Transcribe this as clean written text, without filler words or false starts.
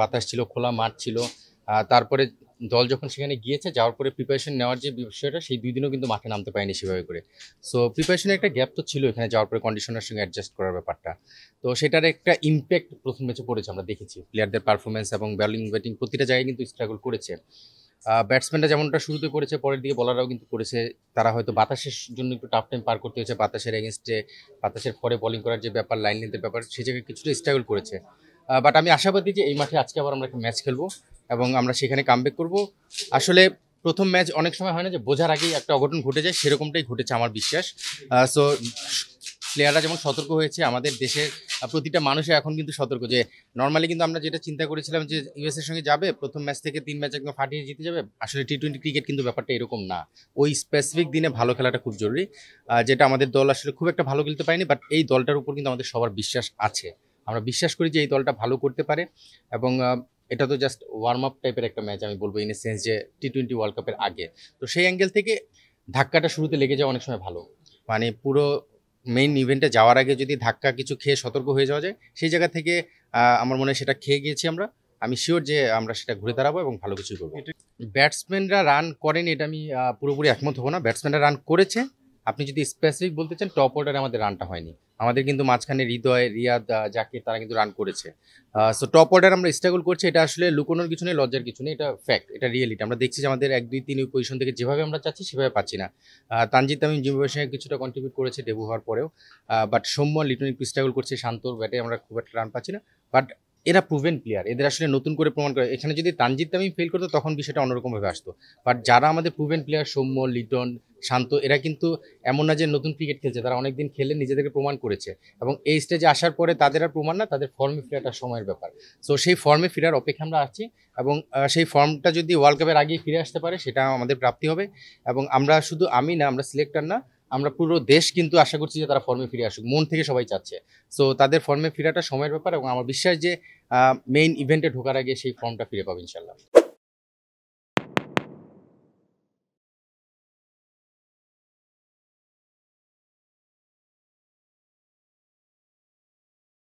বাতাস ছিল, খোলা মাঠ ছিল। তারপরে দল যখন সেখানে গিয়েছে, যাওয়ার পরে প্রিপারেশন নেওয়ার যে বিষয়টা, সেই 2 দিনও কিন্তু মাঠে নামতে পারেনি সেভাবে করে। সো প্রিপারেশনের একটা গ্যাপ তো ছিল এখানে যাওয়ার পরে কন্ডিশনের সঙ্গে অ্যাডজাস্ট করার ব্যাপারটা। তো সেটার একটা ইমপ্যাক্ট প্রথম ম্যাচে পড়েছে, আমরা দেখেছি। প্লেয়ারদের পারফরমেন্স এবং ব্যাটিং প্রতিটা জায়গায় কিন্তু স্ট্রাগল করেছে। ব্যাটসম্যানরা যেমনটা শুরুতে করেছে, পরের দিকে বলাররাও কিন্তু করেছে। তারা হয়তো বাতাসের জন্য একটু টাফ টাইম পার করতে হয়েছে, বাতাসের এগেনস্টে, বাতাসের পরে বোলিং করার যে ব্যাপার, লাইন লেন্থের ব্যাপার, সেই জায়গায় কিছুটা স্ট্রাগল করেছে। বাট আমি আশাবাদী যে এই মাঠে আজকে আবার আমরা একটা ম্যাচ খেলবো এবং আমরা সেখানে কামব্যাক করব। আসলে প্রথম ম্যাচ অনেক সময় হয় না যে বোঝার আগেই একটা অঘটন ঘটে যায়, সেরকমটাই ঘটেছে আমার বিশ্বাস। সো প্লেয়াররা যেমন সতর্ক হয়েছে, আমাদের দেশের প্রতিটা মানুষে এখন কিন্তু সতর্ক। যে নর্মালি কিন্তু আমরা যেটা চিন্তা করেছিলাম যে ইউএস এর সঙ্গে যাবে, প্রথম ম্যাচ থেকে 3 ম্যাচ একদম ফাটিয়ে জিতে যাবে, আসলে টি-20 ক্রিকেট কিন্তু ব্যাপারটা এরকম না। ওই স্পেসিফিক দিনে ভালো খেলাটা খুব জরুরি, যেটা আমাদের দল আসলে খুব একটা ভালো খেলতে পারেনি। বাট এই দলটার উপর কিন্তু আমাদের সবার বিশ্বাস আছে। আমরা বিশ্বাস করি যে এই দলটা ভালো করতে পারে। এবং এটা তো জাস্ট ওয়ার্ম আপ টাইপের একটা ম্যাচ আমি বলবো, ইন এ সেন্স যে টি-20 ওয়ার্ল্ড কাপের আগে। তো সেই অ্যাঙ্গেল থেকে ধাক্কাটা শুরুতে লেগে যাওয়া অনেক সময় ভালো। মানে পুরো মেইন ইভেন্টে যাওয়ার আগে যদি ধাক্কা কিছু খেয়ে সতর্ক হয়ে যাওয়া যায়, সেই জায়গা থেকে আমার মনে হয় সেটা খেয়ে গিয়েছি আমরা। আমি শিওর যে আমরা সেটা ঘুরে দাঁড়াবো এবং ভালো কিছু করবো। ব্যাটসম্যানরা রান করেনি এটা আমি পুরোপুরি একমত হবো না। ব্যাটসম্যানরা রান করেছে। আপনি যদি স্পেসিফিক বলতে চান, টপ অর্ডারে আমাদের রানটা হয়নি। আমাদের কিন্তু মাঝখানে হৃদয়, রিয়াদ, জাকির, তারা কিন্তু রান করেছে। সো টপ অর্ডার আমরা স্ট্রাগল করছি, এটা আসলে লুকোনোর কিছু নেই, লজ্জার কিছু নেই, এটা ফ্যাক্ট, এটা রিয়েলিটি। আমরা দেখছি যে আমাদের 1, 2, 3 ওই পজিশন থেকে যেভাবে আমরা চাচ্ছি সেভাবে পাচ্ছি না। তানজিদ তামিম জিম্বাবুয়ের সঙ্গে কিছুটা কন্ট্রিবিউট করেছে ডেবু হওয়ার পরেও। বাট সৌম্য, লিটন একটু স্ট্রাগল করছে, শান্তর ব্যাটে আমরা খুব একটা রান পাচ্ছি না। বাট এরা প্রুভেন প্লেয়ার, এদের আসলে নতুন করে প্রমাণ করে। এখানে যদি তানজিদ তামিম ফেল করতো তখন বিষয়টা অন্যরকমভাবে আসতো। বাট যারা আমাদের প্রুভেন প্লেয়ার, সৌম্য, লিটন, শান্ত, এরা কিন্তু এমন না যে নতুন ক্রিকেট খেলছে, তারা অনেকদিন খেলে নিজেদেরকে প্রমাণ করেছে। এবং এই স্টেজে আসার পরে তাদের আর প্রমাণ না, তাদের ফর্মে ফেরাটা সময়ের ব্যাপার। সো সেই ফর্মে ফেরার অপেক্ষা আমরা আছি। এবং সেই ফর্মটা যদি ওয়ার্ল্ড কাপের আগেই ফিরে আসতে পারে, সেটা আমাদের প্রাপ্তি হবে। এবং আমরা শুধু আমি না, আমরা সিলেক্টর না, আমরা পুরো দেশ কিন্তু আশা করছি যে তারা ফর্মে ফিরে আসুক, মন থেকে সবাই চাচ্ছে। সো তাদের ফর্মে ফেরাটা সময়ের ব্যাপার এবং আমার বিশ্বাস যে মেইন ইভেন্টে ঢোকার আগে সেই ফর্মটা ফিরে পাবে ইনশাল্লাহ।